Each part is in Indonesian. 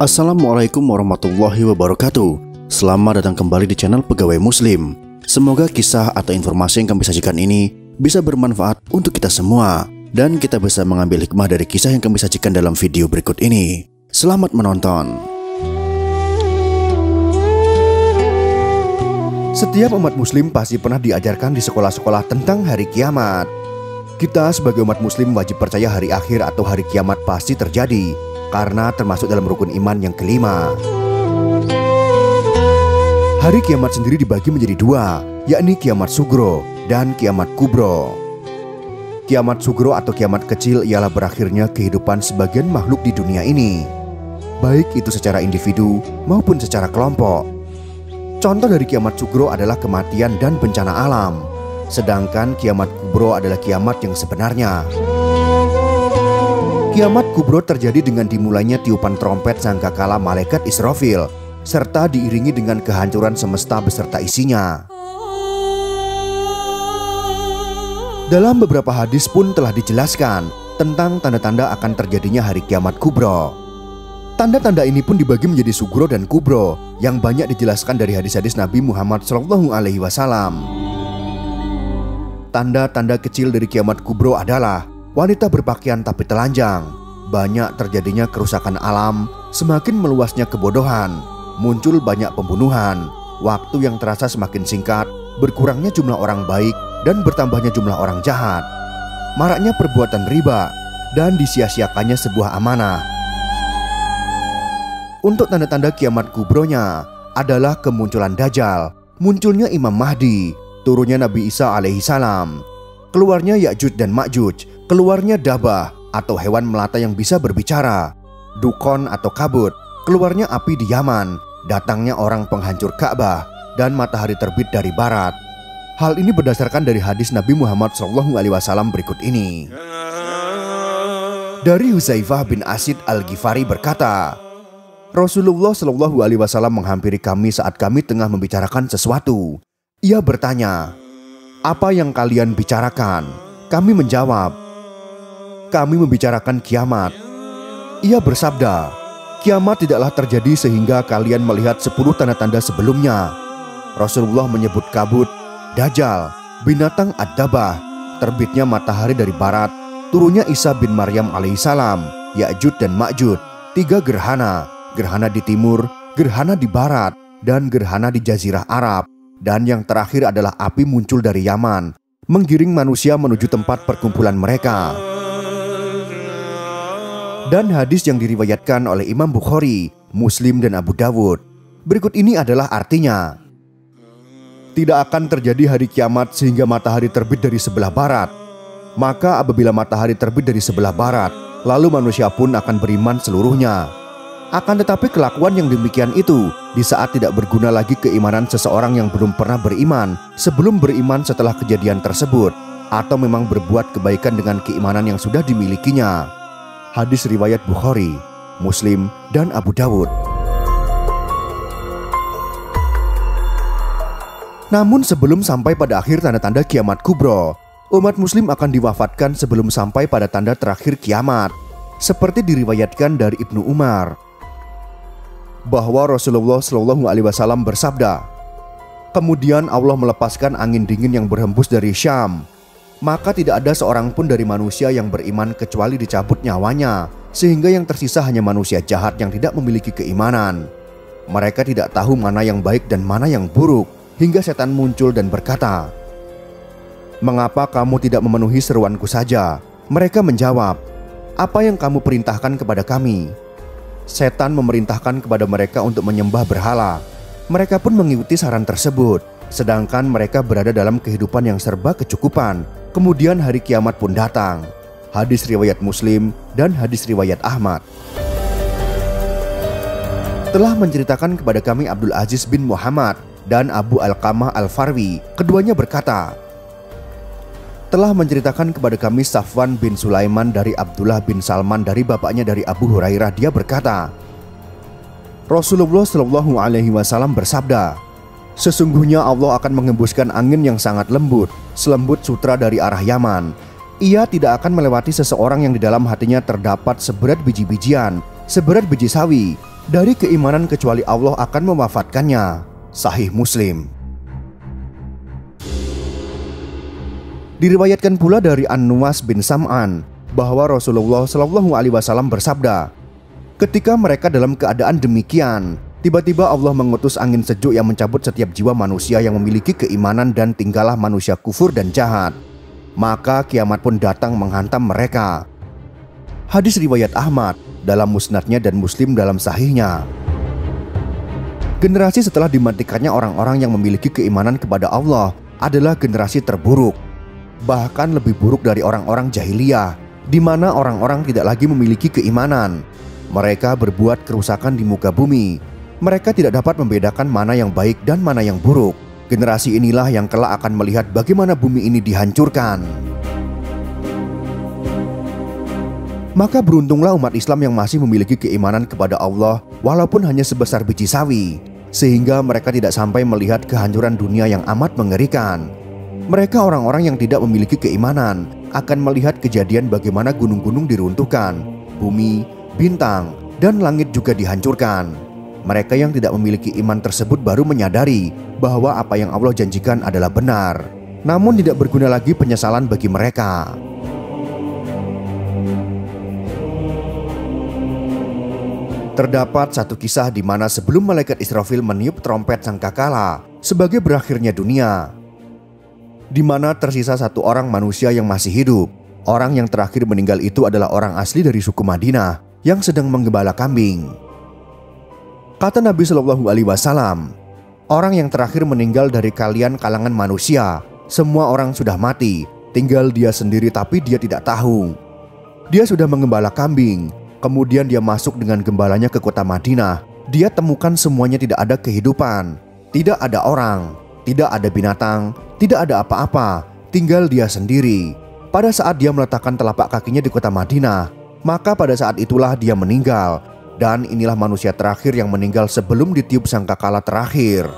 Assalamualaikum warahmatullahi wabarakatuh. Selamat datang kembali di channel Pegawai Muslim. Semoga kisah atau informasi yang kami sajikan ini bisa bermanfaat untuk kita semua, dan kita bisa mengambil hikmah dari kisah yang kami sajikan dalam video berikut ini. Selamat menonton. Setiap umat muslim pasti pernah diajarkan di sekolah-sekolah tentang hari kiamat. Kita sebagai umat muslim wajib percaya hari akhir atau hari kiamat pasti terjadi, karena termasuk dalam rukun iman yang kelima. Hari kiamat sendiri dibagi menjadi dua, yakni kiamat sugro dan kiamat kubro. Kiamat sugro atau kiamat kecil ialah berakhirnya kehidupan sebagian makhluk di dunia ini, baik itu secara individu maupun secara kelompok. Contoh dari kiamat sugro adalah kematian dan bencana alam, sedangkan kiamat kubro adalah kiamat yang sebenarnya. Kiamat kubro terjadi dengan dimulainya tiupan trompet sangkakala malaikat Israfil, serta diiringi dengan kehancuran semesta beserta isinya. Dalam beberapa hadis pun telah dijelaskan tentang tanda-tanda akan terjadinya hari kiamat kubro. Tanda-tanda ini pun dibagi menjadi sugro dan kubro, yang banyak dijelaskan dari hadis-hadis Nabi Muhammad SAW. Tanda-tanda kecil dari kiamat kubro adalah wanita berpakaian tapi telanjang, banyak terjadinya kerusakan alam, semakin meluasnya kebodohan, muncul banyak pembunuhan, waktu yang terasa semakin singkat, berkurangnya jumlah orang baik dan bertambahnya jumlah orang jahat, maraknya perbuatan riba, dan disia-siakannya sebuah amanah. Untuk tanda-tanda kiamat kubronya adalah kemunculan Dajjal, munculnya Imam Mahdi, turunnya Nabi Isa alaihissalam, keluarnya Ya'juj dan Ma'juj, keluarnya Dabah atau hewan melata yang bisa berbicara, Dukon atau kabut, keluarnya api di Yaman, datangnya orang penghancur Ka'bah, dan matahari terbit dari barat. Hal ini berdasarkan dari hadis Nabi Muhammad SAW berikut ini. Dari Huzaifah bin Asid Al-Ghifari berkata, Rasulullah SAW menghampiri kami saat kami tengah membicarakan sesuatu. Ia bertanya, "Apa yang kalian bicarakan?" Kami menjawab, "Kami membicarakan kiamat." Ia bersabda, "Kiamat tidaklah terjadi sehingga kalian melihat 10 tanda-tanda sebelumnya." Rasulullah menyebut kabut, Dajjal, binatang Ad-Dabah, terbitnya matahari dari barat, turunnya Isa bin Maryam alaihissalam, Ya'juj dan Ma'juj, 3 gerhana, gerhana di timur, gerhana di barat, dan gerhana di Jazirah Arab. Dan yang terakhir adalah api muncul dari Yaman, menggiring manusia menuju tempat perkumpulan mereka. Dan hadis yang diriwayatkan oleh Imam Bukhari, Muslim, dan Abu Dawud. Berikut ini adalah artinya. Tidak akan terjadi hari kiamat sehingga matahari terbit dari sebelah barat. Maka apabila matahari terbit dari sebelah barat, lalu manusia pun akan beriman seluruhnya. Akan tetapi kelakuan yang demikian itu di saat tidak berguna lagi keimanan seseorang yang belum pernah beriman sebelum beriman setelah kejadian tersebut, atau memang berbuat kebaikan dengan keimanan yang sudah dimilikinya. Hadis riwayat Bukhari, Muslim, dan Abu Dawud. Namun sebelum sampai pada akhir tanda-tanda kiamat kubro, umat muslim akan diwafatkan sebelum sampai pada tanda terakhir kiamat, seperti diriwayatkan dari Ibnu Umar bahwa Rasulullah SAW bersabda, "Kemudian Allah melepaskan angin dingin yang berhembus dari Syam, maka tidak ada seorang pun dari manusia yang beriman kecuali dicabut nyawanya, sehingga yang tersisa hanya manusia jahat yang tidak memiliki keimanan. Mereka tidak tahu mana yang baik dan mana yang buruk, hingga setan muncul dan berkata, 'Mengapa kamu tidak memenuhi seruanku saja?' Mereka menjawab, 'Apa yang kamu perintahkan kepada kami?' Setan memerintahkan kepada mereka untuk menyembah berhala. Mereka pun mengikuti saran tersebut, sedangkan mereka berada dalam kehidupan yang serba kecukupan. Kemudian hari kiamat pun datang. Hadis riwayat Muslim dan hadis riwayat Ahmad. Telah menceritakan kepada kami Abdul Aziz bin Muhammad dan Abu Alqamah Al-Farwi, keduanya berkata, telah menceritakan kepada kami Safwan bin Sulaiman dari Abdullah bin Salman dari bapaknya dari Abu Hurairah. Dia berkata, Rasulullah SAW bersabda, "Sesungguhnya Allah akan mengembuskan angin yang sangat lembut, selembut sutra dari arah Yaman. Ia tidak akan melewati seseorang yang di dalam hatinya terdapat seberat biji-bijian, seberat biji sawi, dari keimanan kecuali Allah akan mewafatkannya. Sahih Muslim. Diriwayatkan pula dari An-Nuwas bin Sam'an bahwa Rasulullah Shallallahu Alaihi Wasallam bersabda, ketika mereka dalam keadaan demikian, tiba-tiba Allah mengutus angin sejuk yang mencabut setiap jiwa manusia yang memiliki keimanan dan tinggallah manusia kufur dan jahat. Maka kiamat pun datang menghantam mereka. Hadis riwayat Ahmad dalam musnadnya dan Muslim dalam sahihnya. Generasi setelah dimatikannya orang-orang yang memiliki keimanan kepada Allah adalah generasi terburuk. Bahkan lebih buruk dari orang-orang jahiliyah, di mana orang-orang tidak lagi memiliki keimanan. Mereka berbuat kerusakan di muka bumi. Mereka tidak dapat membedakan mana yang baik dan mana yang buruk. Generasi inilah yang kelak akan melihat bagaimana bumi ini dihancurkan. Maka beruntunglah umat Islam yang masih memiliki keimanan kepada Allah walaupun hanya sebesar biji sawi, sehingga mereka tidak sampai melihat kehancuran dunia yang amat mengerikan. Mereka orang-orang yang tidak memiliki keimanan akan melihat kejadian bagaimana gunung-gunung diruntuhkan, bumi, bintang, dan langit juga dihancurkan. Mereka yang tidak memiliki iman tersebut baru menyadari bahwa apa yang Allah janjikan adalah benar. Namun tidak berguna lagi penyesalan bagi mereka. Terdapat satu kisah di mana sebelum malaikat Israfil meniup trompet sangkakala sebagai berakhirnya dunia, di mana tersisa satu orang manusia yang masih hidup. Orang yang terakhir meninggal itu adalah orang asli dari suku Madinah yang sedang menggembala kambing. Kata Nabi Shallallahu Alaihi Wasallam, orang yang terakhir meninggal dari kalian kalangan manusia, semua orang sudah mati, tinggal dia sendiri tapi dia tidak tahu. Dia sudah menggembala kambing. Kemudian dia masuk dengan gembalanya ke kota Madinah. Dia temukan semuanya tidak ada kehidupan, tidak ada orang, tidak ada binatang, tidak ada apa-apa, tinggal dia sendiri. Pada saat dia meletakkan telapak kakinya di kota Madinah, maka pada saat itulah dia meninggal. Dan inilah manusia terakhir yang meninggal sebelum ditiup sangkakala terakhir.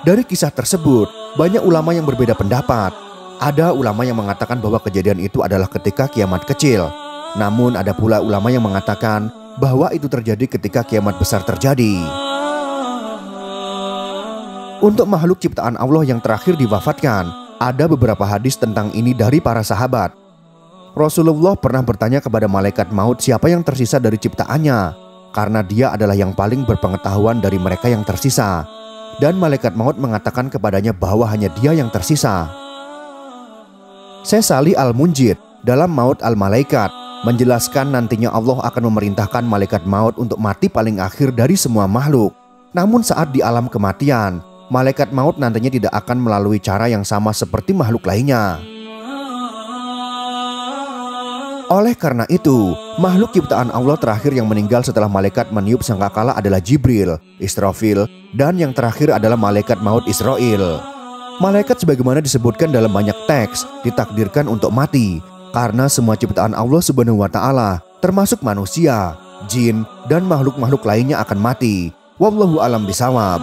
Dari kisah tersebut, banyak ulama yang berbeda pendapat. Ada ulama yang mengatakan bahwa kejadian itu adalah ketika kiamat kecil. Namun ada pula ulama yang mengatakan bahwa itu terjadi ketika kiamat besar terjadi. Untuk makhluk ciptaan Allah yang terakhir diwafatkan, ada beberapa hadis tentang ini dari para sahabat. Rasulullah pernah bertanya kepada malaikat maut siapa yang tersisa dari ciptaannya, karena dia adalah yang paling berpengetahuan dari mereka yang tersisa. Dan malaikat maut mengatakan kepadanya bahwa hanya dia yang tersisa. Syekh Salih Al-Munjid dalam Maut Al-Malaikat menjelaskan nantinya Allah akan memerintahkan malaikat maut untuk mati paling akhir dari semua makhluk. Namun saat di alam kematian, malaikat maut nantinya tidak akan melalui cara yang sama seperti makhluk lainnya. Oleh karena itu, makhluk ciptaan Allah terakhir yang meninggal setelah malaikat meniup sangkakala adalah Jibril, Israfil, dan yang terakhir adalah malaikat maut Israil. Malaikat sebagaimana disebutkan dalam banyak teks ditakdirkan untuk mati karena semua ciptaan Allah Subhanahu wa taala termasuk manusia, jin, dan makhluk-makhluk lainnya akan mati. Wallahu a'lam bishawab.